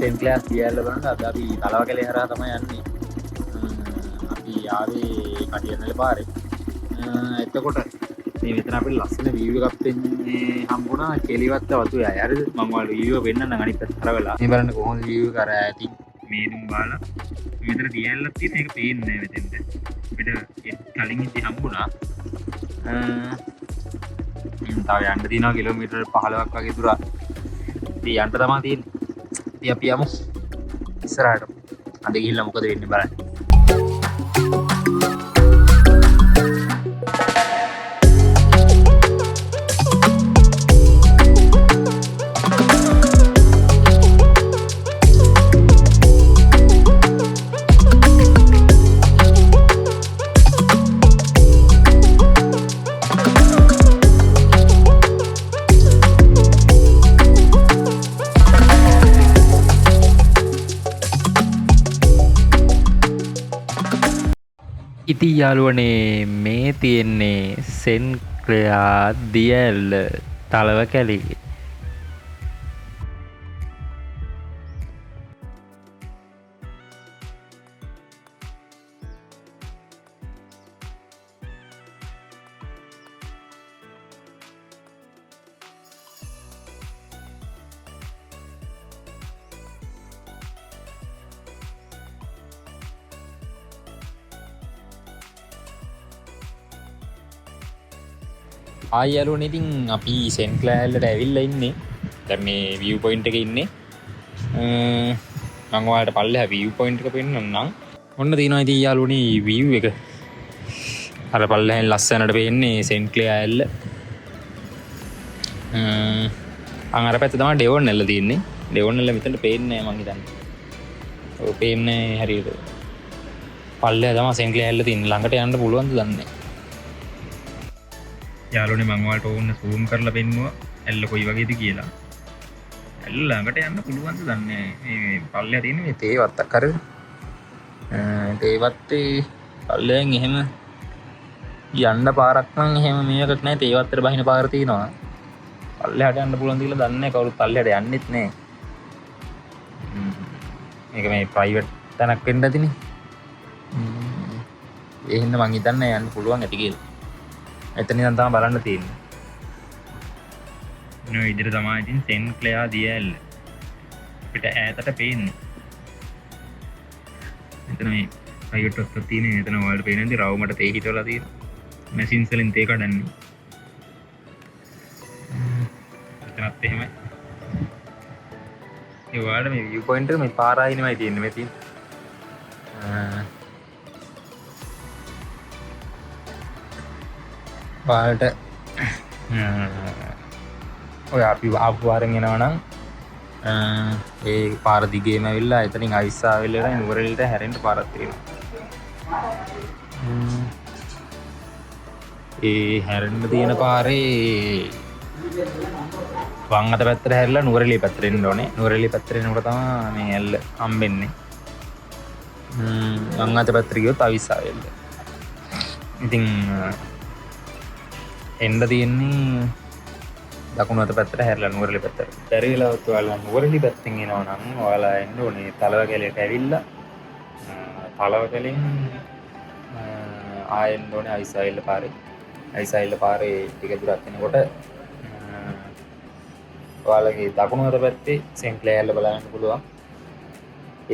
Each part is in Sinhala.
සෙන්ට් ක්ලෑස් දියඇල්ල බලන්න අද අපි තලවකැලේ හරහා තමයි යන්නේ. අපි ආවේ කඩියනල පාරේ. එතකොට මේ මෙතන අපිට ලස්සන view එකක් දෙන්නේ හම්බුණා කෙලිවත්ත වතුය. හරිද? මම ඔයාලට view එක පෙන්නන්නම් අනිත් පැත්ත කරවලා. මේ බලන්න කොහොමද view එක අර ඇති මේදුම් බාලා. මෙතන දියඇල්ලක් තියෙන එක පේන්නේ නැහැ මෙතෙන්ට. අපිට කලින් ඉඳි හම්බුණා. තව යන්න තියෙනවා කිලෝමීටර් 15ක් වගේ දුර. ඉතින් යන්න තමයි තියෙන්නේ. ඉතින් අපි යමු ඉස්සරහට. අද ගිහිල්ලා මොකද වෙන්නේ බලන්න. ඉතින් යාළුවනේ මේ තියෙන්නේ සෙන්ට් ක්ලෙයාර් දියඇල්ල තලවකැලේ. ආයලුවනේ ඉතින් අපි සෙන්ට් ක්ලෑර්ලට ඇවිල්ලා ඉන්නේ. දැන් මේ view point එකේ ඉන්නේ. මම ඔයාලට පල්ලෙහා view point එක පෙන්නන්නම්. ඔන්න තියෙනවා ඉතින් යාළුවනේ view එක. අර පල්ලෙහෙන් ලස්සනට පේන්නේ සෙන්ට් ක්ලෑර්ල. අර පැත්තේ තමයි ඩෙවොන් නැල්ල තියෙන්නේ. ඩෙවොන් නැල්ල මෙතනට පේන්නේ නැහැ මං හිතන්නේ. ඔය පේන්නේ හරියට. පල්ලෙහා තමයි සෙන්ට් ක්ලෑර්ල තියෙන්නේ. ළඟට යන්න පුළුවන්ද දන්නේ නැහැ. යාළුවනේ මම ඔයාලට ඕන්න zoom කරලා පෙන්නුවා ඇල්ල කොයි වගේද කියලා. ඇල්ල ළඟට යන්න පුළුවන්ද දන්නේ නැහැ. මේ පල්ලෙහා තියෙන මේ තේ වත්තක් හරිද? තේ වත්තේ පල්ලෙහෙන් එහෙම යන්න පාරක් නම් එහෙම මේකට නැහැ. තේ වත්තට බහින පාර තියෙනවා. පල්ලෙහාට යන්න පුළුවන්ද කියලා දන්නේ නැහැ. කවුරුත් පල්ලෙහාට යන්නෙත් නැහැ. මේක මේ ප්‍රයිවට් තැනක් වෙන්න ඇතිනේ. ඒ හින්දා මං හිතන්නේ යන්න පුළුවන් ඇති කියලා. එතන ඉඳන් තමයි බලන්න තියෙන්නේ. නෝ ඉදිරිය තමයි ඉතින් සෙන්ට් ක්ලෙයාර් දියඇල්ල. අපිට ඈතට පේන්නේ. එතන මේ ප්‍රයිවට් එකක් තියෙන. එතන ඔයාලට පේන්නේ රවුමට තේ හිටවලා තියෙන. මැෂින්ස් වලින් තේ කඩන්නේ. එතනත් එහෙමයි. ඒ ඔයාලට මේ view point එක මේ පාර ආයිනෙමයි තියෙන්නේ මේ තියෙන්නේ. ඔයාලට ඔය අපි ආපු පාරෙන් එනවා නම් ඒ පාර දිගේම ඇවිල්ලා එතනින් අයිස්සාවෙල් වල නුවරඑළියට හැරෙන්න පාරක් තියෙනවා. ඒ හැරෙන්න තියෙන පාරේ වම් අත පැත්තට හැරිලා නුවරඑළිය පැත්තට එන්න ඕනේ. නුවරඑළිය පැත්තට එනකොට තමයි මේ ඇල්ල හම්බෙන්නේ. වම් අත පැත්තට ගියොත් අවිස්සාවෙල්. ඉතින් එන්න තියෙන්නේ දකුණු අත පැත්තට හැරිලා නුවරඑළිය පැත්තට. බැරි වෙලාවත් ඔයාලා නුවරඑළිය පැත්තෙන් එනවා නම් ඔයාලා එන්න ඕනේ තලවකැලේට ඇවිල්ලා තලවකැලෙන් ආයෙන්න ඕනේ අයිසාවිල්ල පාරේ. අයිසාවිල්ල පාරේ ටික දුරක් යනකොට ඔයාලගේ දකුණු අත පැත්තේ සෙන්ට් ක්ලෙයාර්ල බලන්න පුළුවන්.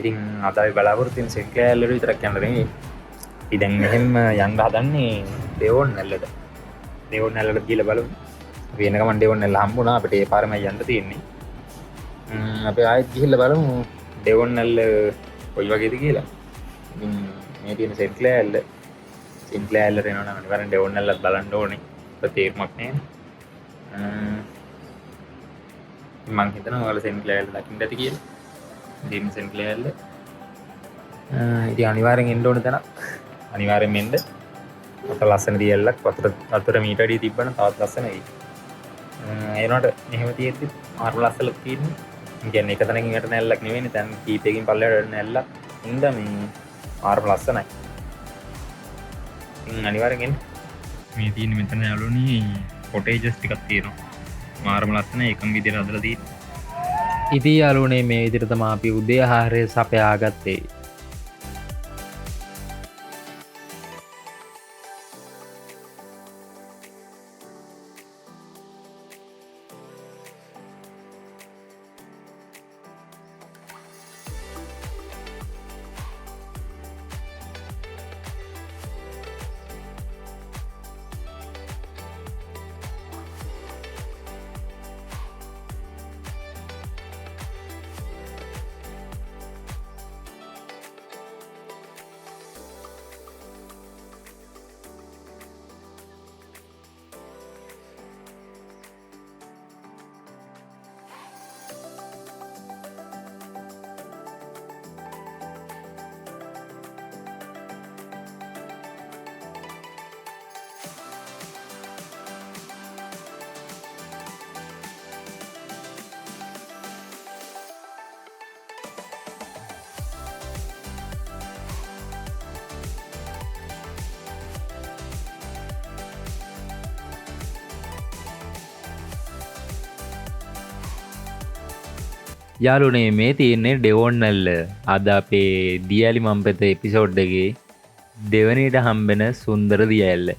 ඉතින් අද අපි බලාපොරොත්තු වෙන සෙන්ට් ක්ලෙයාර්ලට විතරක් යන්න නෙමෙයි. අපි දැන් මෙහෙම යන්න හදන්නේ ඩෙවොන් නැල්ලට. ඩෙවොන් නැල්ලට ගිහලා බලමු. වෙන ගමන් ඩෙවොන් නැල්ල හම්බුණා. අපිට ඒ පාරමයි යන්න තියෙන්නේ. අපි ආයෙත් ගිහිල්ලා බලමු ඩෙවොන් නැල්ල කොයි වගේද කියලා. ඉතින් මේ තියෙන සෙන්ට් ක්ලෙයාර්ල එනවා නම් අනිවාර්යෙන් ඩෙවොන් නැල්ලත් බලන්න ඕනේ. ප්‍රතිේක්මක් නෑ. මං හිතනවා ඔයාලා සෙන්ට් ක්ලෙයාර්ල දකින්න ඇති කියලා. ඉතින් සෙන්ට් ක්ලෙයාර්ල ඉතින් අනිවාර්යෙන් එන්න ඕන තැනක්. අනිවාර්යෙන් එන්න. අත ලස්සන දියැලක් වතුර මීටර අඩිය තිබ්බනම් තවත් ලස්සනයි. ඒනොට මෙහෙම තියෙද්දි මාරු ලස්සලක් තියෙන්නේ. කියන්නේ එක තැනකින් එකට නැල්ලක් නෙවෙයිනේ. දැන් කීපයකින් පල්ලෙහාට නැල්ලක්. ඉඳ මේ මාරු ලස්සනයි. ඉතින් අනිවාර්යෙන් එන්න. මේ තියෙන්නේ මෙතන යාළුවනේ කොටේජස් ටිකක් තියෙනවා. මාරම ලස්සනයි. එකම විදිහට හදලා තියෙන්නේ. ඉතින් යාළුවනේ මේ විදිහට තමයි අපි උදේ ආහාරය සපයාගත්තේ. යාළුවනේ මේ තියෙන්නේ ඩෙවොන්නල්ල. අද අපේ දියලි මම්පත එපිසෝඩ් එකේ දෙවනියට හම්බෙන සුන්දර දියඇල්ල.